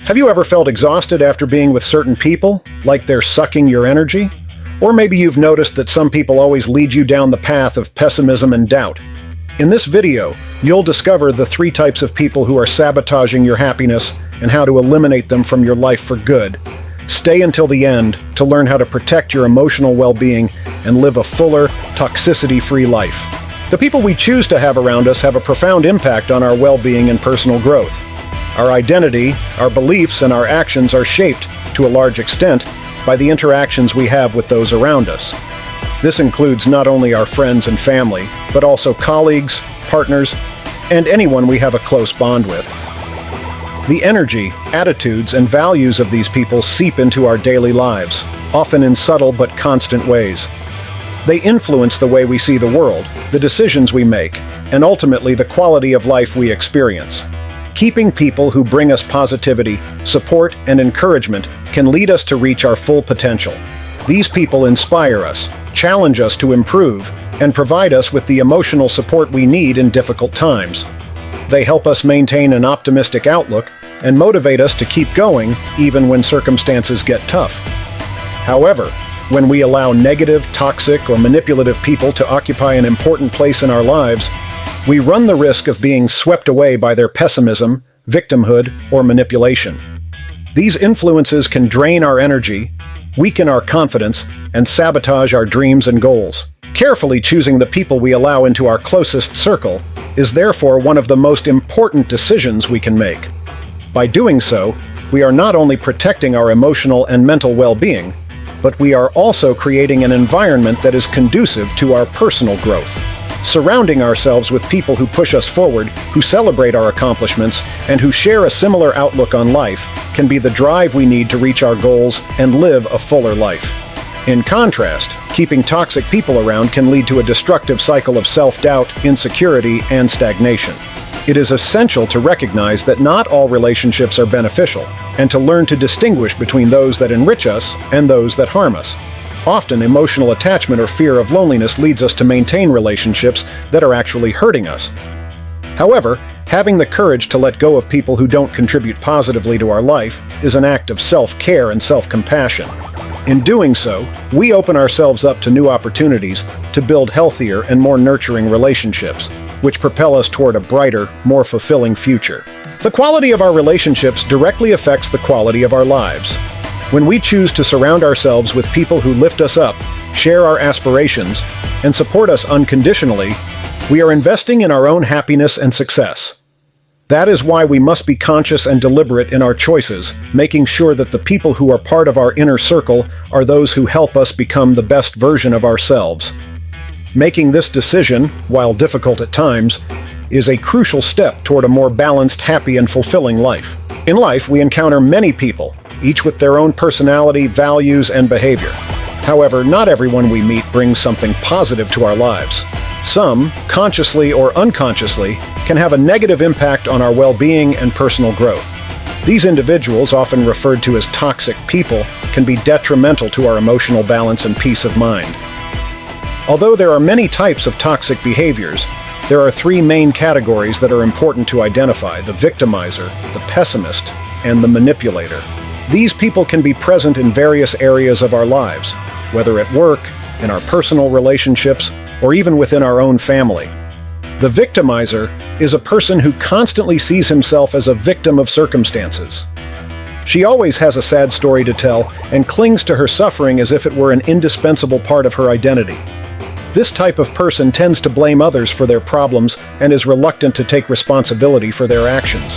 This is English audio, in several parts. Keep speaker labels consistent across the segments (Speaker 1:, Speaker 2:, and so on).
Speaker 1: Have you ever felt exhausted after being with certain people, like they're sucking your energy? Or maybe you've noticed that some people always lead you down the path of pessimism and doubt. In this video, you'll discover the 3 types of people who are sabotaging your happiness and how to eliminate them from your life for good. Stay until the end to learn how to protect your emotional well-being and live a fuller, toxicity-free life. The people we choose to have around us have a profound impact on our well-being and personal growth. Our identity, our beliefs, and our actions are shaped, to a large extent, by the interactions we have with those around us. This includes not only our friends and family, but also colleagues, partners, and anyone we have a close bond with. The energy, attitudes, and values of these people seep into our daily lives, often in subtle but constant ways. They influence the way we see the world, the decisions we make, and ultimately the quality of life we experience. Keeping people who bring us positivity, support, and encouragement can lead us to reach our full potential. These people inspire us, challenge us to improve, and provide us with the emotional support we need in difficult times. They help us maintain an optimistic outlook and motivate us to keep going even when circumstances get tough. However, when we allow negative, toxic, or manipulative people to occupy an important place in our lives, we run the risk of being swept away by their pessimism, victimhood, or manipulation. These influences can drain our energy, weaken our confidence, and sabotage our dreams and goals. Carefully choosing the people we allow into our closest circle is therefore one of the most important decisions we can make. By doing so, we are not only protecting our emotional and mental well-being, but we are also creating an environment that is conducive to our personal growth. Surrounding ourselves with people who push us forward, who celebrate our accomplishments, and who share a similar outlook on life can be the drive we need to reach our goals and live a fuller life. In contrast, keeping toxic people around can lead to a destructive cycle of self-doubt, insecurity, and stagnation. It is essential to recognize that not all relationships are beneficial, and to learn to distinguish between those that enrich us and those that harm us. Often, emotional attachment or fear of loneliness leads us to maintain relationships that are actually hurting us. However, having the courage to let go of people who don't contribute positively to our life is an act of self-care and self-compassion. In doing so, we open ourselves up to new opportunities to build healthier and more nurturing relationships, which propel us toward a brighter, more fulfilling future. The quality of our relationships directly affects the quality of our lives. When we choose to surround ourselves with people who lift us up, share our aspirations, and support us unconditionally, we are investing in our own happiness and success. That is why we must be conscious and deliberate in our choices, making sure that the people who are part of our inner circle are those who help us become the best version of ourselves. Making this decision, while difficult at times, is a crucial step toward a more balanced, happy, and fulfilling life. In life, we encounter many people, each with their own personality, values, and behavior. However, not everyone we meet brings something positive to our lives. Some, consciously or unconsciously, can have a negative impact on our well-being and personal growth. These individuals, often referred to as toxic people, can be detrimental to our emotional balance and peace of mind. Although there are many types of toxic behaviors, there are 3 main categories that are important to identify: the victimizer, the pessimist, and the manipulator. These people can be present in various areas of our lives, whether at work, in our personal relationships, or even within our own family. The victimizer is a person who constantly sees himself as a victim of circumstances. She always has a sad story to tell and clings to her suffering as if it were an indispensable part of her identity. This type of person tends to blame others for their problems and is reluctant to take responsibility for their actions.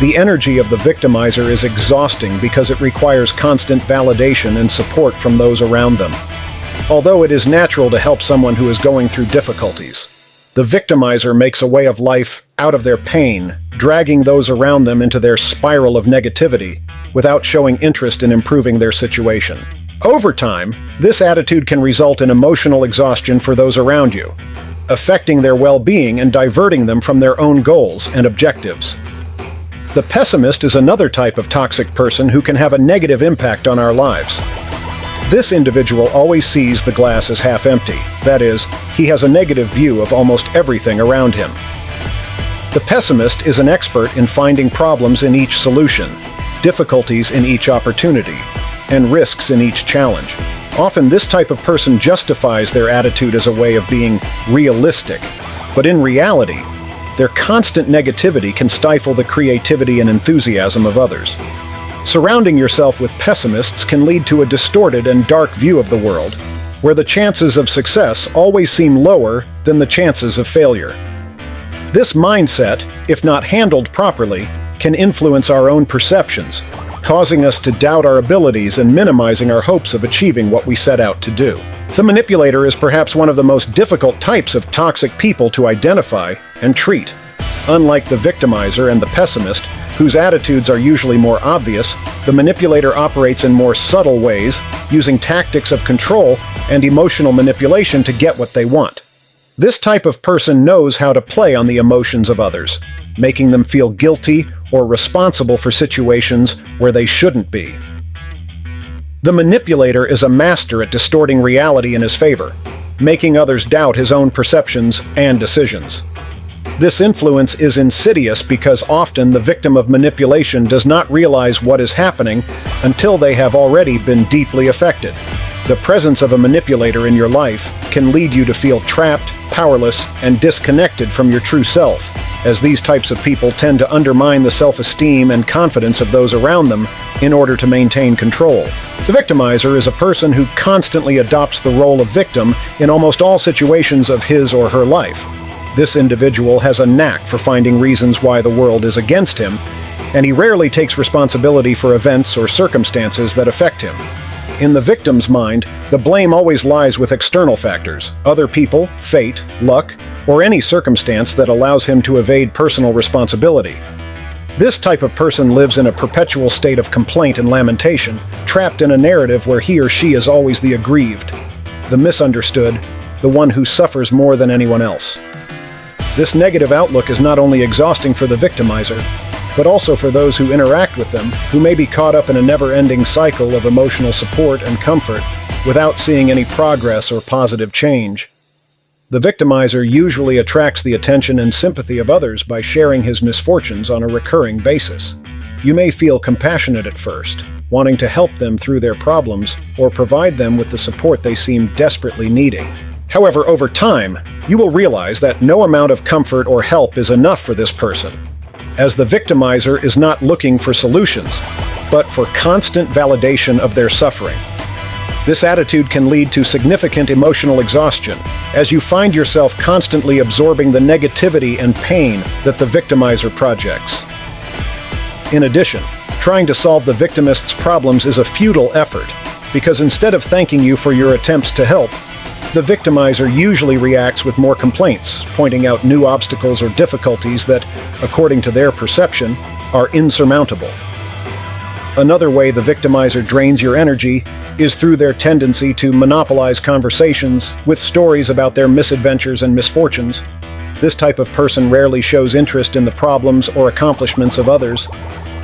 Speaker 1: The energy of the victimizer is exhausting because it requires constant validation and support from those around them. Although it is natural to help someone who is going through difficulties, the victimizer makes a way of life out of their pain, dragging those around them into their spiral of negativity without showing interest in improving their situation. Over time, this attitude can result in emotional exhaustion for those around you, affecting their well-being and diverting them from their own goals and objectives. The pessimist is another type of toxic person who can have a negative impact on our lives. This individual always sees the glass as half empty. That is, he has a negative view of almost everything around him. The pessimist is an expert in finding problems in each solution, difficulties in each opportunity, and risks in each challenge. Often this type of person justifies their attitude as a way of being realistic, but in reality, their constant negativity can stifle the creativity and enthusiasm of others. Surrounding yourself with pessimists can lead to a distorted and dark view of the world, where the chances of success always seem lower than the chances of failure. This mindset, if not handled properly, can influence our own perceptions, causing us to doubt our abilities and minimizing our hopes of achieving what we set out to do. The manipulator is perhaps one of the most difficult types of toxic people to identify and treat. Unlike the victimizer and the pessimist, whose attitudes are usually more obvious, the manipulator operates in more subtle ways, using tactics of control and emotional manipulation to get what they want. This type of person knows how to play on the emotions of others, making them feel guilty or responsible for situations where they shouldn't be. The manipulator is a master at distorting reality in his favor, making others doubt his own perceptions and decisions. This influence is insidious because often the victim of manipulation does not realize what is happening until they have already been deeply affected. The presence of a manipulator in your life can lead you to feel trapped, powerless, and disconnected from your true self, as these types of people tend to undermine the self-esteem and confidence of those around them in order to maintain control. The victimizer is a person who constantly adopts the role of victim in almost all situations of his or her life. This individual has a knack for finding reasons why the world is against him, and he rarely takes responsibility for events or circumstances that affect him. In the victim's mind, the blame always lies with external factors, other people, fate, luck, or any circumstance that allows him to evade personal responsibility. This type of person lives in a perpetual state of complaint and lamentation, trapped in a narrative where he or she is always the aggrieved, the misunderstood, the one who suffers more than anyone else. This negative outlook is not only exhausting for the victimizer, but also for those who interact with them, who may be caught up in a never-ending cycle of emotional support and comfort without seeing any progress or positive change. The victimizer usually attracts the attention and sympathy of others by sharing his misfortunes on a recurring basis. You may feel compassionate at first, wanting to help them through their problems or provide them with the support they seem desperately needing. However, over time, you will realize that no amount of comfort or help is enough for this person, as the victimizer is not looking for solutions, but for constant validation of their suffering. This attitude can lead to significant emotional exhaustion, as you find yourself constantly absorbing the negativity and pain that the victimizer projects. In addition, trying to solve the victimist's problems is a futile effort, because instead of thanking you for your attempts to help, the victimizer usually reacts with more complaints, pointing out new obstacles or difficulties that, according to their perception, are insurmountable. Another way the victimizer drains your energy is through their tendency to monopolize conversations with stories about their misadventures and misfortunes. This type of person rarely shows interest in the problems or accomplishments of others,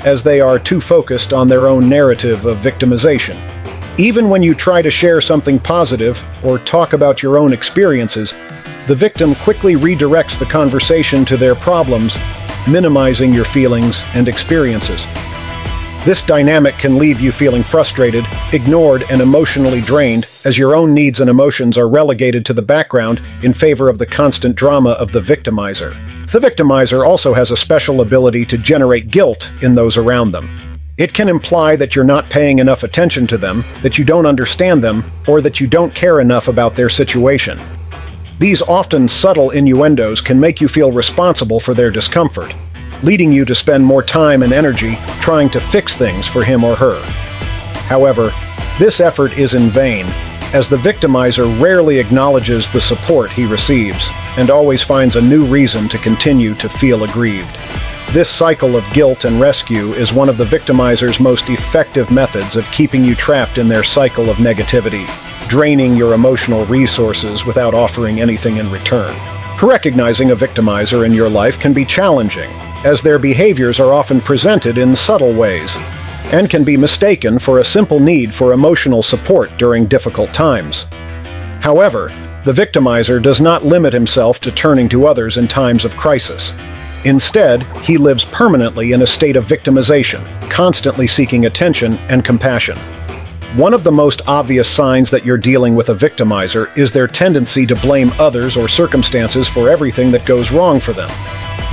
Speaker 1: as they are too focused on their own narrative of victimization. Even when you try to share something positive or talk about your own experiences, the victim quickly redirects the conversation to their problems, minimizing your feelings and experiences. This dynamic can leave you feeling frustrated, ignored, and emotionally drained, as your own needs and emotions are relegated to the background in favor of the constant drama of the victimizer. The victimizer also has a special ability to generate guilt in those around them. It can imply that you're not paying enough attention to them, that you don't understand them, or that you don't care enough about their situation. These often subtle innuendos can make you feel responsible for their discomfort, leading you to spend more time and energy trying to fix things for him or her. However, this effort is in vain, as the victimizer rarely acknowledges the support he receives and always finds a new reason to continue to feel aggrieved. This cycle of guilt and rescue is one of the victimizer's most effective methods of keeping you trapped in their cycle of negativity, draining your emotional resources without offering anything in return. Recognizing a victimizer in your life can be challenging, as their behaviors are often presented in subtle ways, and can be mistaken for a simple need for emotional support during difficult times. However, the victimizer does not limit himself to turning to others in times of crisis. Instead, he lives permanently in a state of victimization, constantly seeking attention and compassion. One of the most obvious signs that you're dealing with a victimizer is their tendency to blame others or circumstances for everything that goes wrong for them.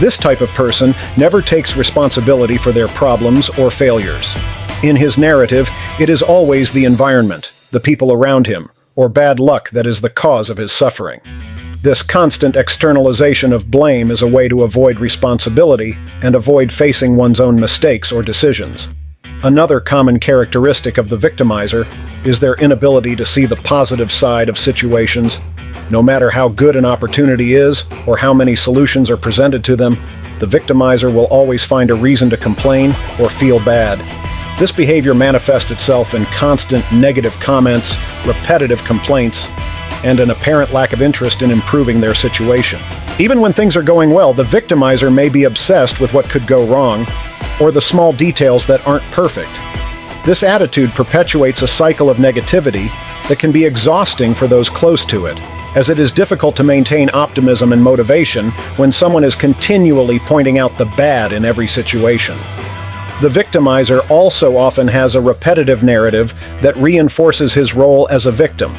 Speaker 1: This type of person never takes responsibility for their problems or failures. In his narrative, it is always the environment, the people around him, or bad luck that is the cause of his suffering. This constant externalization of blame is a way to avoid responsibility and avoid facing one's own mistakes or decisions. Another common characteristic of the victimizer is their inability to see the positive side of situations. No matter how good an opportunity is or how many solutions are presented to them, the victimizer will always find a reason to complain or feel bad. This behavior manifests itself in constant negative comments, repetitive complaints, and an apparent lack of interest in improving their situation. Even when things are going well, the victimizer may be obsessed with what could go wrong or the small details that aren't perfect. This attitude perpetuates a cycle of negativity that can be exhausting for those close to it, as it is difficult to maintain optimism and motivation when someone is continually pointing out the bad in every situation. The victimizer also often has a repetitive narrative that reinforces his role as a victim.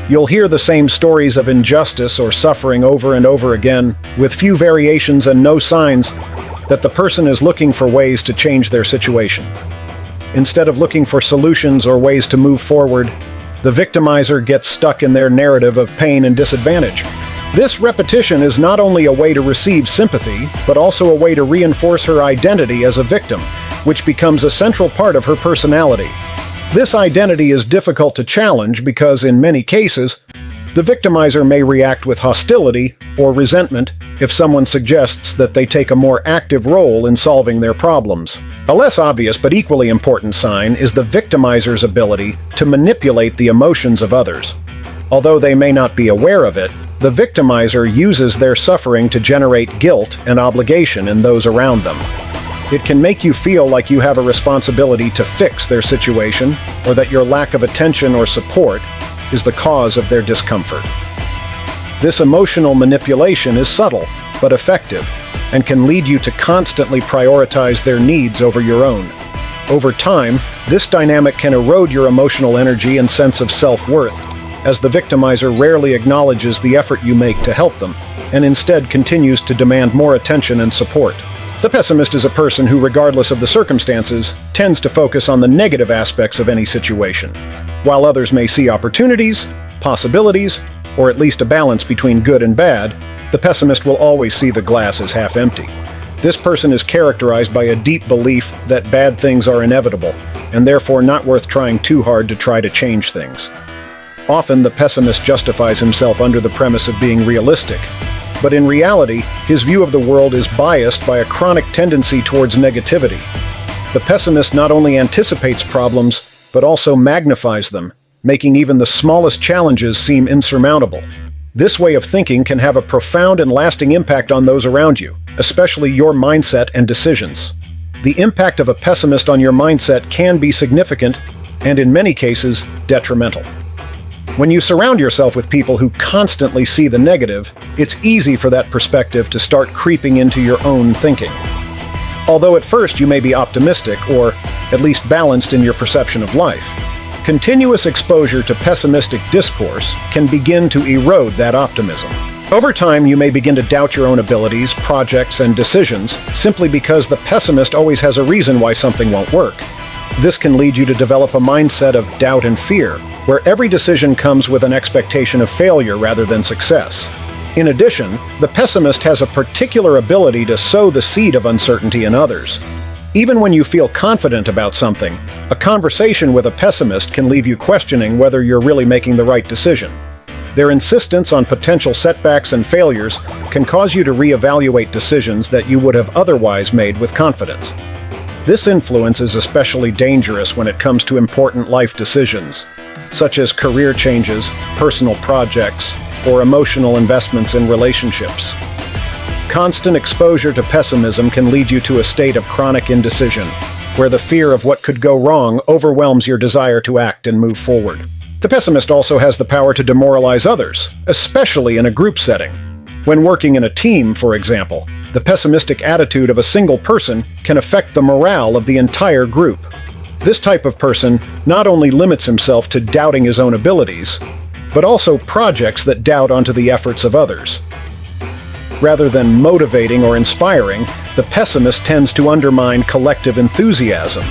Speaker 1: You'll hear the same stories of injustice or suffering over and over again, with few variations and no signs that the person is looking for ways to change their situation. Instead of looking for solutions or ways to move forward, the victimizer gets stuck in their narrative of pain and disadvantage. This repetition is not only a way to receive sympathy, but also a way to reinforce her identity as a victim, which becomes a central part of her personality. This identity is difficult to challenge because, in many cases, the victimizer may react with hostility or resentment if someone suggests that they take a more active role in solving their problems. A less obvious but equally important sign is the victimizer's ability to manipulate the emotions of others. Although they may not be aware of it, the victimizer uses their suffering to generate guilt and obligation in those around them. It can make you feel like you have a responsibility to fix their situation, or that your lack of attention or support is the cause of their discomfort. This emotional manipulation is subtle, but effective, and can lead you to constantly prioritize their needs over your own. Over time, this dynamic can erode your emotional energy and sense of self-worth, as the victimizer rarely acknowledges the effort you make to help them, and instead continues to demand more attention and support. The pessimist is a person who, regardless of the circumstances, tends to focus on the negative aspects of any situation. While others may see opportunities, possibilities, or at least a balance between good and bad, the pessimist will always see the glass as half empty. This person is characterized by a deep belief that bad things are inevitable, and therefore not worth trying too hard to try to change things. Often, the pessimist justifies himself under the premise of being realistic, but in reality, his view of the world is biased by a chronic tendency towards negativity. The pessimist not only anticipates problems, but also magnifies them, making even the smallest challenges seem insurmountable. This way of thinking can have a profound and lasting impact on those around you, especially your mindset and decisions. The impact of a pessimist on your mindset can be significant, and in many cases, detrimental. When you surround yourself with people who constantly see the negative, it's easy for that perspective to start creeping into your own thinking. Although at first you may be optimistic, or at least balanced in your perception of life, continuous exposure to pessimistic discourse can begin to erode that optimism. Over time, you may begin to doubt your own abilities, projects, and decisions simply because the pessimist always has a reason why something won't work. This can lead you to develop a mindset of doubt and fear, where every decision comes with an expectation of failure rather than success. In addition, the pessimist has a particular ability to sow the seed of uncertainty in others. Even when you feel confident about something, a conversation with a pessimist can leave you questioning whether you're really making the right decision. Their insistence on potential setbacks and failures can cause you to reevaluate decisions that you would have otherwise made with confidence. This influence is especially dangerous when it comes to important life decisions, such as career changes, personal projects, or emotional investments in relationships. Constant exposure to pessimism can lead you to a state of chronic indecision, where the fear of what could go wrong overwhelms your desire to act and move forward. The pessimist also has the power to demoralize others, especially in a group setting. When working in a team, for example, The pessimistic attitude of a single person can affect the morale of the entire group. This type of person not only limits himself to doubting his own abilities, but also projects that doubt onto the efforts of others. Rather than motivating or inspiring, the pessimist tends to undermine collective enthusiasm,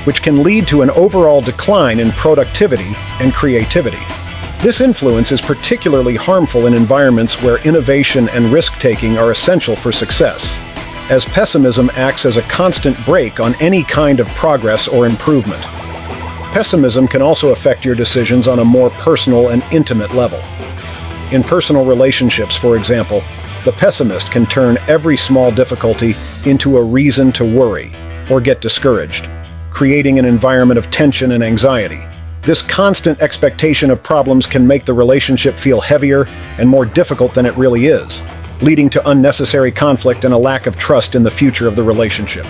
Speaker 1: which can lead to an overall decline in productivity and creativity. This influence is particularly harmful in environments where innovation and risk-taking are essential for success, as pessimism acts as a constant brake on any kind of progress or improvement. Pessimism can also affect your decisions on a more personal and intimate level. In personal relationships, for example, the pessimist can turn every small difficulty into a reason to worry or get discouraged, creating an environment of tension and anxiety. This constant expectation of problems can make the relationship feel heavier and more difficult than it really is, leading to unnecessary conflict and a lack of trust in the future of the relationship.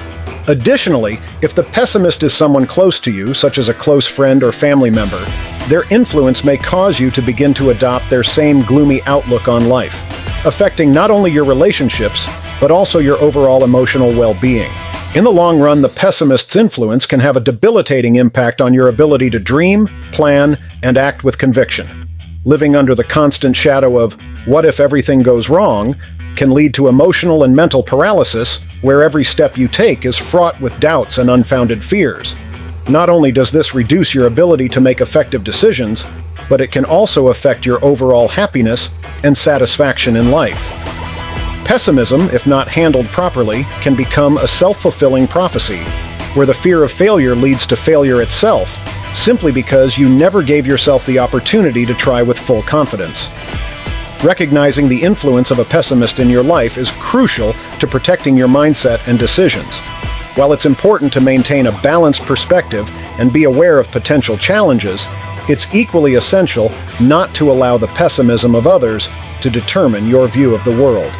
Speaker 1: Additionally, if the pessimist is someone close to you, such as a close friend or family member, their influence may cause you to begin to adopt their same gloomy outlook on life, affecting not only your relationships, but also your overall emotional well-being. In the long run, the pessimist's influence can have a debilitating impact on your ability to dream, plan, and act with conviction. Living under the constant shadow of "what if everything goes wrong" can lead to emotional and mental paralysis, where every step you take is fraught with doubts and unfounded fears. Not only does this reduce your ability to make effective decisions, but it can also affect your overall happiness and satisfaction in life. Pessimism, if not handled properly, can become a self-fulfilling prophecy, where the fear of failure leads to failure itself, simply because you never gave yourself the opportunity to try with full confidence. Recognizing the influence of a pessimist in your life is crucial to protecting your mindset and decisions. While it's important to maintain a balanced perspective and be aware of potential challenges, it's equally essential not to allow the pessimism of others to determine your view of the world.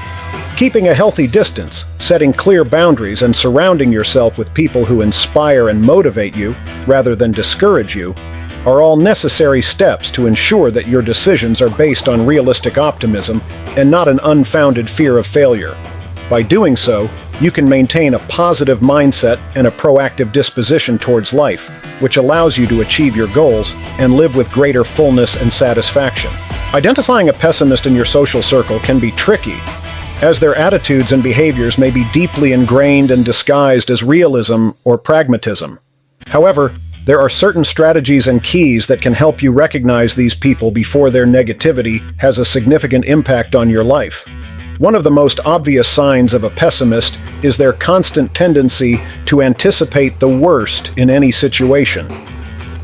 Speaker 1: Keeping a healthy distance, setting clear boundaries, and surrounding yourself with people who inspire and motivate you, rather than discourage you, are all necessary steps to ensure that your decisions are based on realistic optimism and not an unfounded fear of failure. By doing so, you can maintain a positive mindset and a proactive disposition towards life, which allows you to achieve your goals and live with greater fullness and satisfaction. Identifying a pessimist in your social circle can be tricky, as their attitudes and behaviors may be deeply ingrained and disguised as realism or pragmatism. However, there are certain strategies and keys that can help you recognize these people before their negativity has a significant impact on your life. One of the most obvious signs of a pessimist is their constant tendency to anticipate the worst in any situation.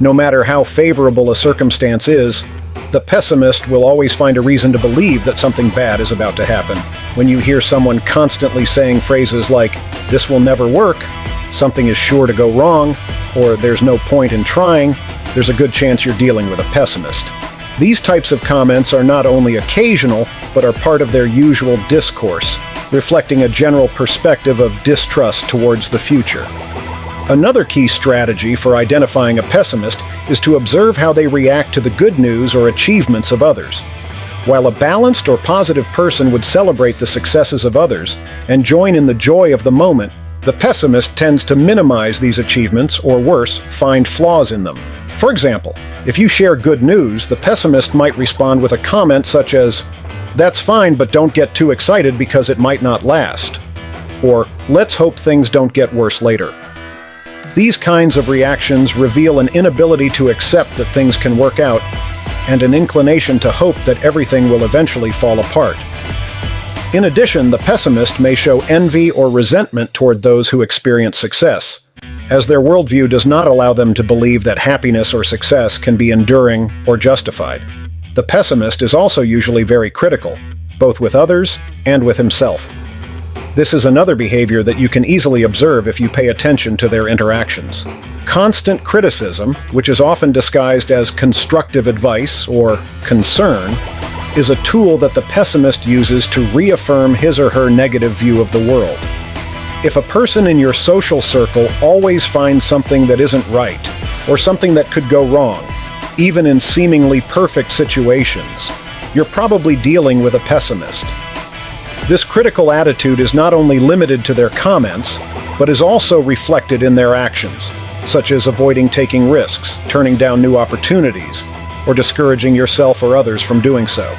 Speaker 1: No matter how favorable a circumstance is, the pessimist will always find a reason to believe that something bad is about to happen. When you hear someone constantly saying phrases like, "this will never work," "something is sure to go wrong," or "there's no point in trying," there's a good chance you're dealing with a pessimist. These types of comments are not only occasional, but are part of their usual discourse, reflecting a general perspective of distrust towards the future. Another key strategy for identifying a pessimist is to observe how they react to the good news or achievements of others. While a balanced or positive person would celebrate the successes of others and join in the joy of the moment, the pessimist tends to minimize these achievements, or worse, find flaws in them. For example, if you share good news, the pessimist might respond with a comment such as, "that's fine, but don't get too excited because it might not last," or "let's hope things don't get worse later." These kinds of reactions reveal an inability to accept that things can work out, and an inclination to hope that everything will eventually fall apart. In addition, the pessimist may show envy or resentment toward those who experience success, as their worldview does not allow them to believe that happiness or success can be enduring or justified. The pessimist is also usually very critical, both with others and with himself. This is another behavior that you can easily observe if you pay attention to their interactions. Constant criticism, which is often disguised as constructive advice or concern, is a tool that the pessimist uses to reaffirm his or her negative view of the world. If a person in your social circle always finds something that isn't right, or something that could go wrong, even in seemingly perfect situations, you're probably dealing with a pessimist. This critical attitude is not only limited to their comments, but is also reflected in their actions, such as avoiding taking risks, turning down new opportunities, or discouraging yourself or others from doing so.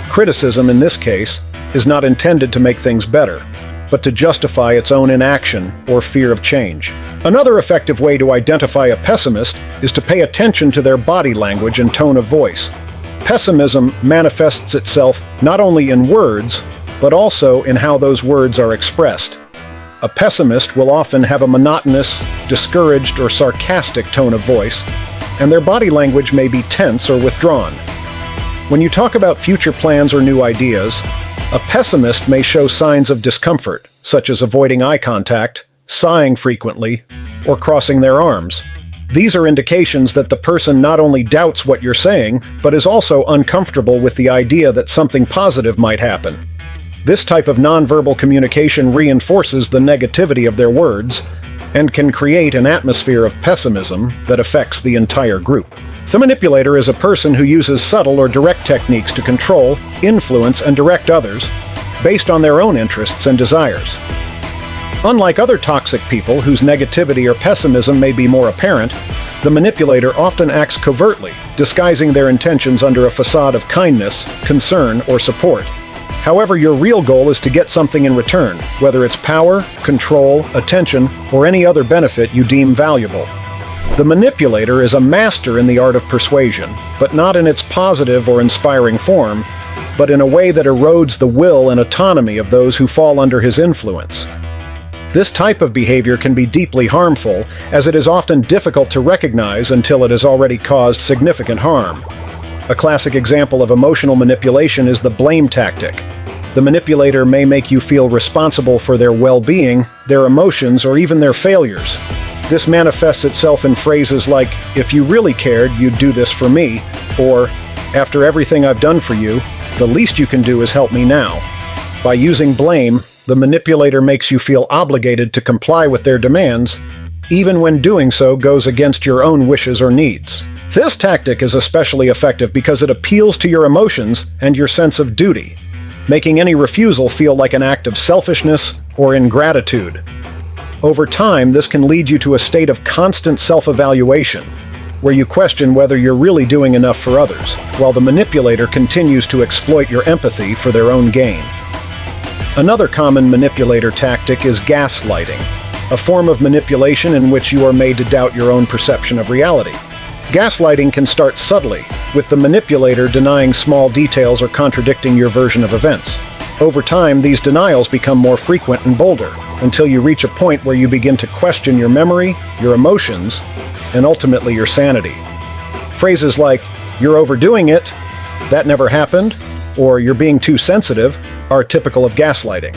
Speaker 1: Criticism, in this case, is not intended to make things better, but to justify its own inaction or fear of change. Another effective way to identify a pessimist is to pay attention to their body language and tone of voice. Pessimism manifests itself not only in words, but also in how those words are expressed. A pessimist will often have a monotonous, discouraged, or sarcastic tone of voice, and their body language may be tense or withdrawn. When you talk about future plans or new ideas, a pessimist may show signs of discomfort, such as avoiding eye contact, sighing frequently, or crossing their arms. These are indications that the person not only doubts what you're saying, but is also uncomfortable with the idea that something positive might happen. This type of nonverbal communication reinforces the negativity of their words and can create an atmosphere of pessimism that affects the entire group. The manipulator is a person who uses subtle or direct techniques to control, influence, and direct others based on their own interests and desires. Unlike other toxic people whose negativity or pessimism may be more apparent, the manipulator often acts covertly, disguising their intentions under a facade of kindness, concern, or support. However, your real goal is to get something in return, whether it's power, control, attention, or any other benefit you deem valuable. The manipulator is a master in the art of persuasion, but not in its positive or inspiring form, but in a way that erodes the will and autonomy of those who fall under his influence. This type of behavior can be deeply harmful, as it is often difficult to recognize until it has already caused significant harm. A classic example of emotional manipulation is the blame tactic. The manipulator may make you feel responsible for their well-being, their emotions, or even their failures. This manifests itself in phrases like, "If you really cared, you'd do this for me," or, "After everything I've done for you, the least you can do is help me now." By using blame, the manipulator makes you feel obligated to comply with their demands, even when doing so goes against your own wishes or needs. This tactic is especially effective because it appeals to your emotions and your sense of duty, making any refusal feel like an act of selfishness or ingratitude. Over time, this can lead you to a state of constant self-evaluation, where you question whether you're really doing enough for others, while the manipulator continues to exploit your empathy for their own gain. Another common manipulator tactic is gaslighting, a form of manipulation in which you are made to doubt your own perception of reality. Gaslighting can start subtly, with the manipulator denying small details or contradicting your version of events. Over time, these denials become more frequent and bolder, until you reach a point where you begin to question your memory, your emotions, and ultimately your sanity. Phrases like, "You're overdoing it," "That never happened," or "You're being too sensitive," are typical of gaslighting.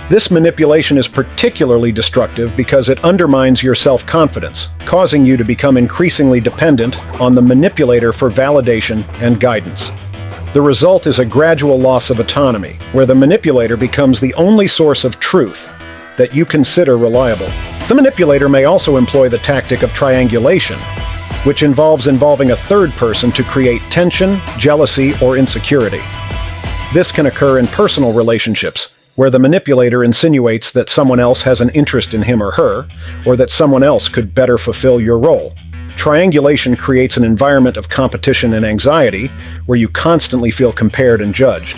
Speaker 1: This manipulation is particularly destructive because it undermines your self-confidence, causing you to become increasingly dependent on the manipulator for validation and guidance. The result is a gradual loss of autonomy, where the manipulator becomes the only source of truth that you consider reliable. The manipulator may also employ the tactic of triangulation, which involving a third person to create tension, jealousy, or insecurity. This can occur in personal relationships, where the manipulator insinuates that someone else has an interest in him or her, or that someone else could better fulfill your role. Triangulation creates an environment of competition and anxiety, where you constantly feel compared and judged.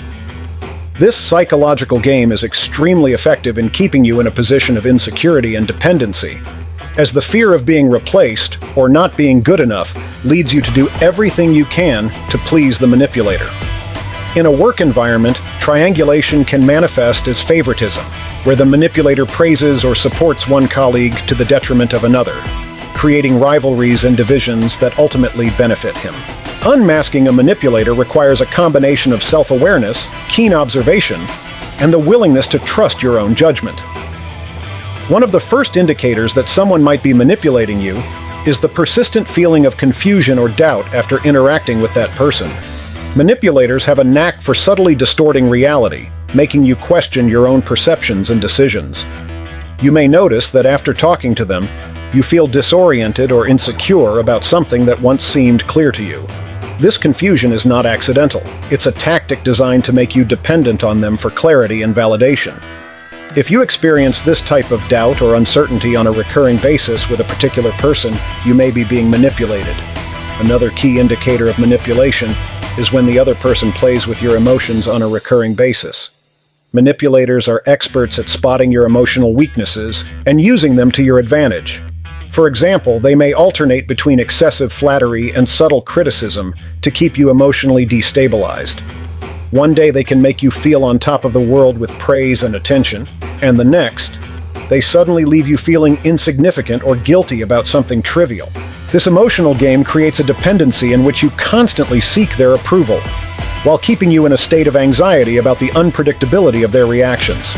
Speaker 1: This psychological game is extremely effective in keeping you in a position of insecurity and dependency, as the fear of being replaced or not being good enough leads you to do everything you can to please the manipulator. In a work environment, triangulation can manifest as favoritism, where the manipulator praises or supports one colleague to the detriment of another, creating rivalries and divisions that ultimately benefit him. Unmasking a manipulator requires a combination of self-awareness, keen observation, and the willingness to trust your own judgment. One of the first indicators that someone might be manipulating you is the persistent feeling of confusion or doubt after interacting with that person. Manipulators have a knack for subtly distorting reality, making you question your own perceptions and decisions. You may notice that after talking to them, you feel disoriented or insecure about something that once seemed clear to you. This confusion is not accidental. It's a tactic designed to make you dependent on them for clarity and validation. If you experience this type of doubt or uncertainty on a recurring basis with a particular person, you may be being manipulated. Another key indicator of manipulation is when the other person plays with your emotions on a recurring basis. Manipulators are experts at spotting your emotional weaknesses and using them to your advantage. For example, they may alternate between excessive flattery and subtle criticism to keep you emotionally destabilized. One day they can make you feel on top of the world with praise and attention, and the next, they suddenly leave you feeling insignificant or guilty about something trivial. This emotional game creates a dependency in which you constantly seek their approval, while keeping you in a state of anxiety about the unpredictability of their reactions.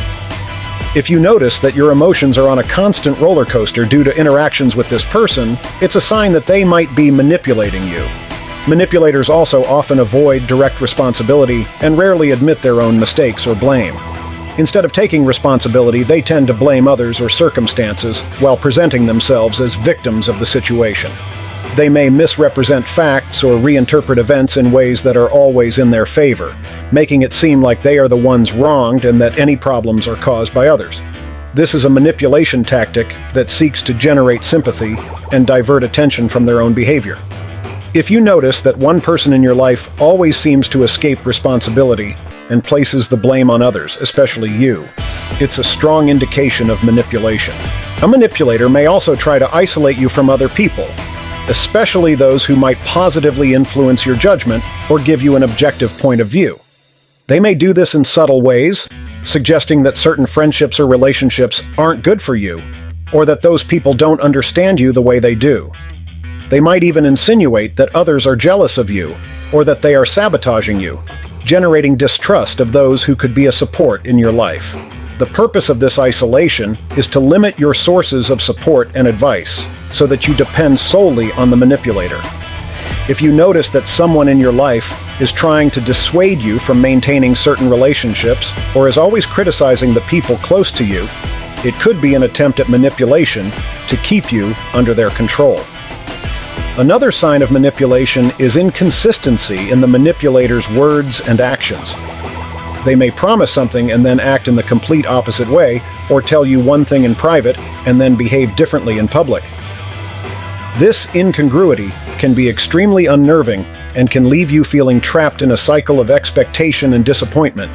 Speaker 1: If you notice that your emotions are on a constant roller coaster due to interactions with this person, it's a sign that they might be manipulating you. Manipulators also often avoid direct responsibility and rarely admit their own mistakes or blame. Instead of taking responsibility, they tend to blame others or circumstances while presenting themselves as victims of the situation. They may misrepresent facts or reinterpret events in ways that are always in their favor, making it seem like they are the ones wronged and that any problems are caused by others. This is a manipulation tactic that seeks to generate sympathy and divert attention from their own behavior. If you notice that one person in your life always seems to escape responsibility and places the blame on others, especially you, it's a strong indication of manipulation. A manipulator may also try to isolate you from other people, especially those who might positively influence your judgment or give you an objective point of view. They may do this in subtle ways, suggesting that certain friendships or relationships aren't good for you, or that those people don't understand you the way they do. They might even insinuate that others are jealous of you, or that they are sabotaging you, generating distrust of those who could be a support in your life. The purpose of this isolation is to limit your sources of support and advice, so that you depend solely on the manipulator. If you notice that someone in your life is trying to dissuade you from maintaining certain relationships or is always criticizing the people close to you, it could be an attempt at manipulation to keep you under their control. Another sign of manipulation is inconsistency in the manipulator's words and actions. They may promise something and then act in the complete opposite way, or tell you one thing in private and then behave differently in public. This incongruity can be extremely unnerving and can leave you feeling trapped in a cycle of expectation and disappointment.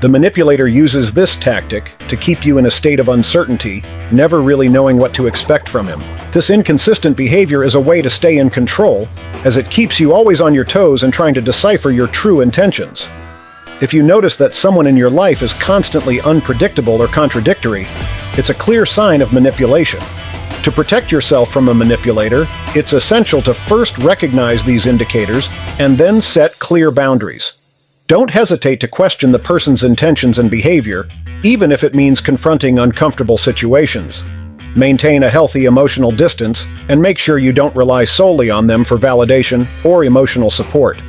Speaker 1: The manipulator uses this tactic to keep you in a state of uncertainty, never really knowing what to expect from him. This inconsistent behavior is a way to stay in control, as it keeps you always on your toes and trying to decipher your true intentions. If you notice that someone in your life is constantly unpredictable or contradictory, it's a clear sign of manipulation. To protect yourself from a manipulator, it's essential to first recognize these indicators and then set clear boundaries. Don't hesitate to question the person's intentions and behavior, even if it means confronting uncomfortable situations. Maintain a healthy emotional distance and make sure you don't rely solely on them for validation or emotional support.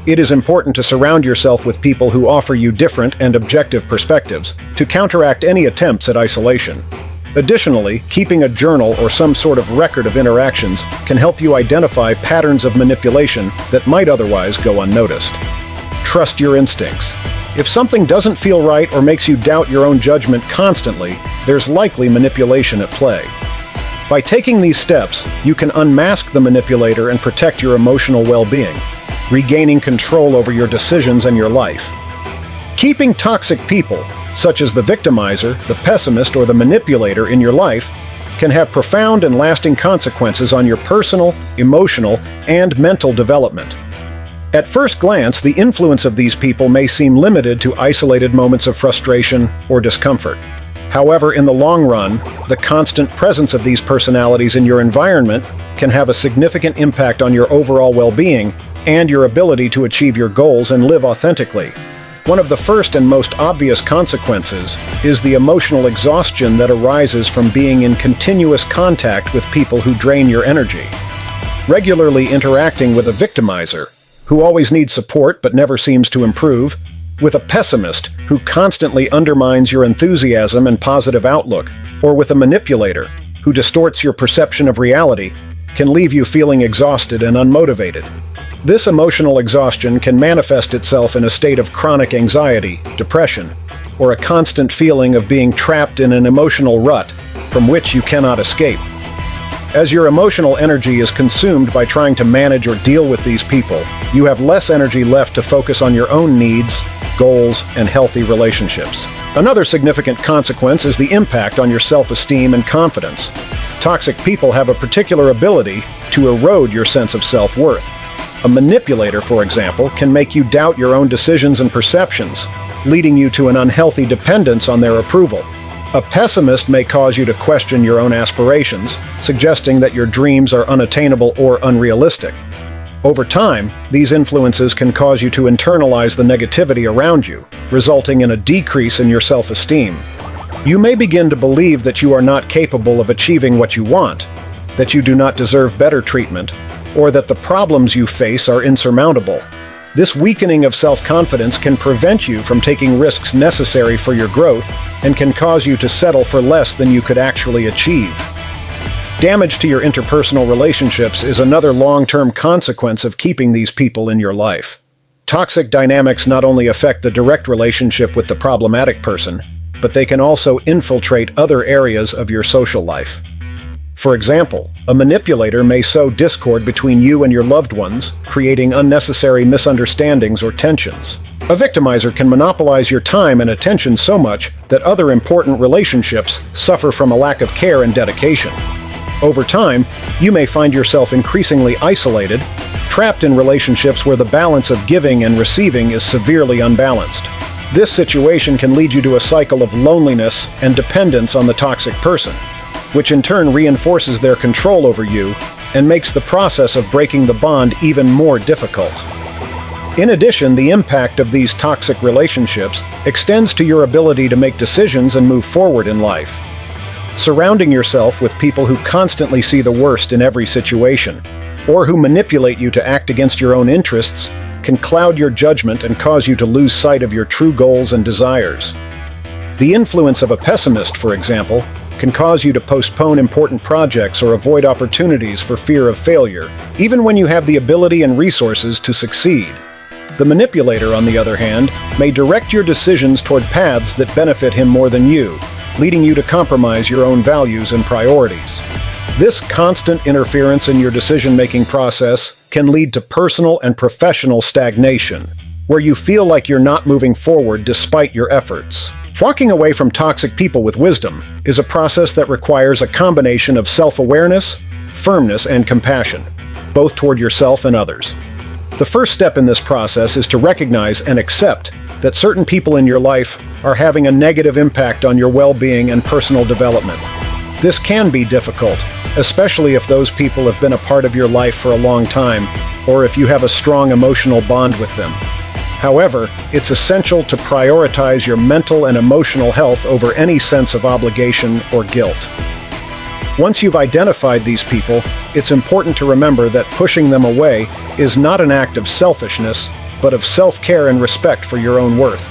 Speaker 1: It is important to surround yourself with people who offer you different and objective perspectives to counteract any attempts at isolation. Additionally, keeping a journal or some sort of record of interactions can help you identify patterns of manipulation that might otherwise go unnoticed. Trust your instincts. If something doesn't feel right or makes you doubt your own judgment constantly, there's likely manipulation at play. By taking these steps, you can unmask the manipulator and protect your emotional well-being, regaining control over your decisions and your life. Keeping toxic people, such as the victimizer, the pessimist, or the manipulator in your life, can have profound and lasting consequences on your personal, emotional, and mental development. At first glance, the influence of these people may seem limited to isolated moments of frustration or discomfort. However, in the long run, the constant presence of these personalities in your environment can have a significant impact on your overall well-being and your ability to achieve your goals and live authentically. One of the first and most obvious consequences is the emotional exhaustion that arises from being in continuous contact with people who drain your energy. Regularly interacting with a victimizer, who always needs support but never seems to improve, with a pessimist who constantly undermines your enthusiasm and positive outlook, or with a manipulator who distorts your perception of reality, can leave you feeling exhausted and unmotivated. This emotional exhaustion can manifest itself in a state of chronic anxiety, depression, or a constant feeling of being trapped in an emotional rut from which you cannot escape. As your emotional energy is consumed by trying to manage or deal with these people, you have less energy left to focus on your own needs, goals, and healthy relationships. Another significant consequence is the impact on your self-esteem and confidence. Toxic people have a particular ability to erode your sense of self-worth. A manipulator, for example, can make you doubt your own decisions and perceptions, leading you to an unhealthy dependence on their approval. A pessimist may cause you to question your own aspirations, suggesting that your dreams are unattainable or unrealistic. Over time, these influences can cause you to internalize the negativity around you, resulting in a decrease in your self-esteem. You may begin to believe that you are not capable of achieving what you want, that you do not deserve better treatment, or that the problems you face are insurmountable. This weakening of self-confidence can prevent you from taking risks necessary for your growth and can cause you to settle for less than you could actually achieve. Damage to your interpersonal relationships is another long-term consequence of keeping these people in your life. Toxic dynamics not only affect the direct relationship with the problematic person, but they can also infiltrate other areas of your social life. For example, a manipulator may sow discord between you and your loved ones, creating unnecessary misunderstandings or tensions. A victimizer can monopolize your time and attention so much that other important relationships suffer from a lack of care and dedication. Over time, you may find yourself increasingly isolated, trapped in relationships where the balance of giving and receiving is severely unbalanced. This situation can lead you to a cycle of loneliness and dependence on the toxic person, which in turn reinforces their control over you and makes the process of breaking the bond even more difficult. In addition, the impact of these toxic relationships extends to your ability to make decisions and move forward in life. Surrounding yourself with people who constantly see the worst in every situation, or who manipulate you to act against your own interests, can cloud your judgment and cause you to lose sight of your true goals and desires. The influence of a pessimist, for example, can cause you to postpone important projects or avoid opportunities for fear of failure, even when you have the ability and resources to succeed. The manipulator, on the other hand, may direct your decisions toward paths that benefit him more than you, leading you to compromise your own values and priorities. This constant interference in your decision-making process can lead to personal and professional stagnation, where you feel like you're not moving forward despite your efforts. Walking away from toxic people with wisdom is a process that requires a combination of self-awareness, firmness, and compassion, both toward yourself and others. The first step in this process is to recognize and accept that certain people in your life are having a negative impact on your well-being and personal development. This can be difficult, especially if those people have been a part of your life for a long time, or if you have a strong emotional bond with them. However, it's essential to prioritize your mental and emotional health over any sense of obligation or guilt. Once you've identified these people, it's important to remember that pushing them away is not an act of selfishness, but of self-care and respect for your own worth.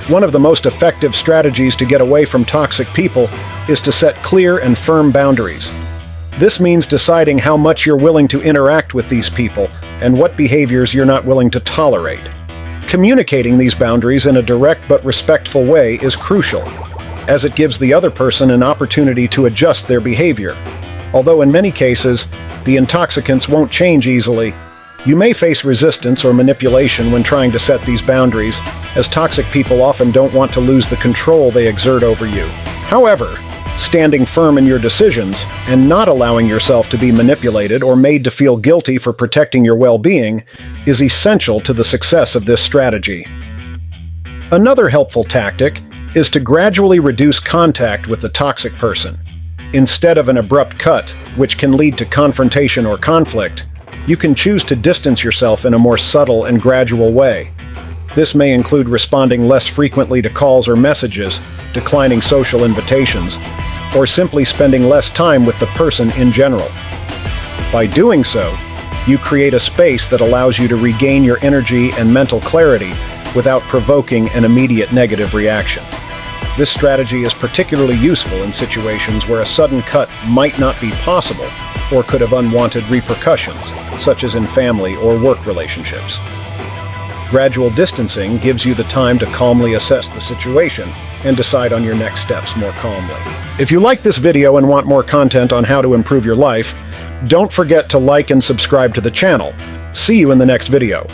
Speaker 1: One of the most effective strategies to get away from toxic people is to set clear and firm boundaries. This means deciding how much you're willing to interact with these people and what behaviors you're not willing to tolerate. Communicating these boundaries in a direct but respectful way is crucial, as it gives the other person an opportunity to adjust their behavior. Although in many cases, the intoxicants won't change easily, you may face resistance or manipulation when trying to set these boundaries, as toxic people often don't want to lose the control they exert over you. However, standing firm in your decisions and not allowing yourself to be manipulated or made to feel guilty for protecting your well-being is essential to the success of this strategy. Another helpful tactic is to gradually reduce contact with the toxic person. Instead of an abrupt cut, which can lead to confrontation or conflict, you can choose to distance yourself in a more subtle and gradual way. This may include responding less frequently to calls or messages, declining social invitations, or simply spending less time with the person in general. By doing so, you create a space that allows you to regain your energy and mental clarity without provoking an immediate negative reaction. This strategy is particularly useful in situations where a sudden cut might not be possible, or could have unwanted repercussions, such as in family or work relationships. Gradual distancing gives you the time to calmly assess the situation and decide on your next steps more calmly. If you like this video and want more content on how to improve your life, don't forget to like and subscribe to the channel. See you in the next video.